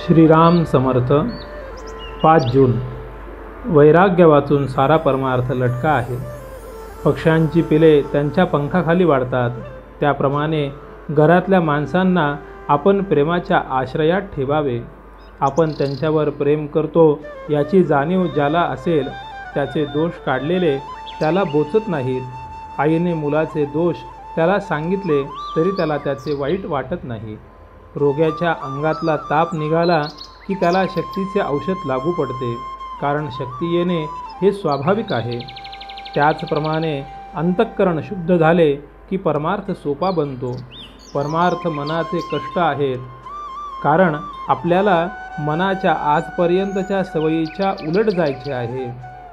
श्रीराम समर्थ। 5 जून। वैराग्य वाचून सारा परमार्थ लटका आहे। पक्ष्यांची पिले त्यांच्या पंखाखाली वाढतात, त्याप्रमाणे घरातल्या माणसांना आपण प्रेमाच्या आश्रयात ठेवावे। आपण त्यांच्यावर प्रेम करतो याची जाणीव ज्याला असेल, त्याचे दोष काढलेले त्याला बोचत नाहीत। आईने मुलाचे दोष त्याला सांगितले तरी त्याला त्याचे वाईट वाटत नाही। रोग्याच्या अंगातला ताप निघाला की त्याला शक्तीचे औषध लागू पडते, कारण शक्ती येणे हे स्वाभाविक आहे। त्याचप्रमाणे अंतःकरण शुद्ध झाले की परमार्थ सोपा बनतो। परमार्थ मनाचे कष्ट आहेत, कारण आपल्याला मनाच्या आजपर्यंतच्या सवयीच्या उलट जायचे आहे,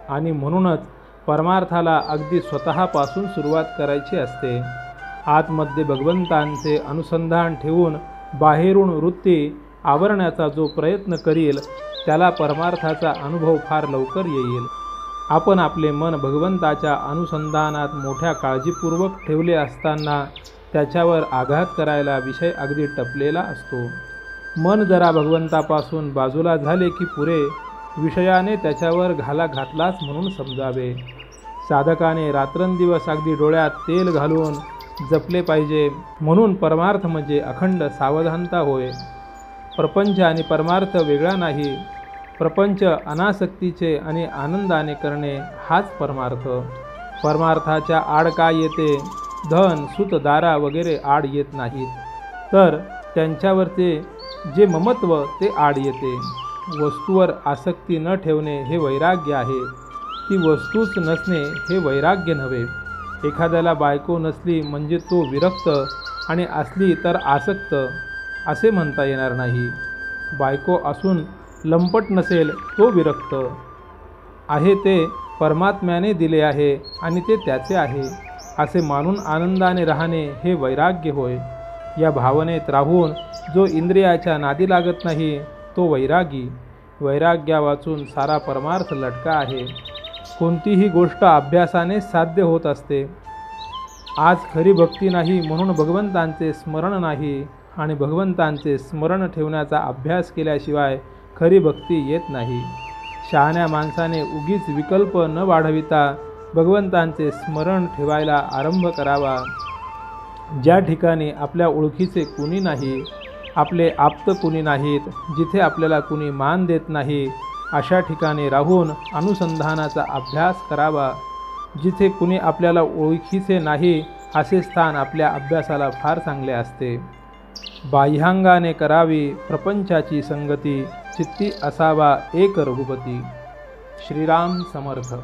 आणि म्हणूनच परमार्थाला अगदी स्वतःपासून सुरुवात करायची असते। आतमध्ये भगवंतांचे अनुसंधान ठेवून बाहेरून वृत्ती आवरण्याचा जो प्रयत्न करील त्याला परमार्थाचा अनुभव फार लवकर येईल। आपण आपले मन भगवंताच्या अनुसंधानात मोठ्या काळजीपूर्वक ठेवले असताना त्याच्यावर आघात करायला विषय अगदी टपलेला असतो। मन जरा भगवंतापासून बाजूला झाले की पुरे विषयाने त्याच्यावर घाला घातलाच म्हणून समजावे। साधकाने रात्रंदिवस अगदी डोळ्यात तेल घालून जपले पाहिजे, म्हणून परमार्थ म्हणजे अखंड सावधानता होय। प्रपंच आणि परमार्थ वेगळा नाही। प्रपंच अनासक्तीचे आणि आनंदाने करणे हाच परमार्थ। परमार्थाच्या आड काय येते? धन सुत दारा वगैरे आड येत नाहीत, तर त्यांच्यावरचे जे ममत्व ते आड येते। वस्तूवर आसक्ती न ठेवणे हे वैराग्य आहे, ती वस्तूच नसणे हे वैराग्य नव्हे। एखाद्याला बायको नसली म्हणजे तो विरक्त, आणि असली तर आसक्त असे म्हणता येणार नाही। बायको असून लंपट नसेल तो विरक्त आहे, ते परमात्म्याने दिले आहे आणि ते त्याचे आहे असे मानून आनंदाने राहणे हे वैराग्य होय। या भावनेत राहून जो इंद्रियाच्या नादी लागत नाही तो वैरागी। वैराग्या वाचून सारा परमार्थ लटका आहे। कोणतीही गोष्ट अभ्यासाने साध्य होत असते। आज खरी भक्ती नाही म्हणून भगवंतांचे स्मरण नाही, आणि भगवंतांचे स्मरण ठेवण्याचा अभ्यास केल्याशिवाय खरी भक्ती येत नाही। शहाण्या माणसाने उगीच विकल्प न वाढविता भगवंतांचे स्मरण ठेवायला आरंभ करावा। ज्या ठिकाणी आपल्या ओळखीचे कुणी नाही, आपले आप्त कुणी नाहीत, जिथे आपल्याला कुणी मान देत नाही, अशा ठिकाणी राहून अनुसंधानाचा अभ्यास करावा। जिथे कुणी आपल्याला ओळखीचे नाही असे स्थान आपल्या अभ्यासाला फार चांगले असते। बाह्यांगाने करावी प्रपंचाची संगती, चित्ती असावा एक रघुपती। श्रीराम समर्थ।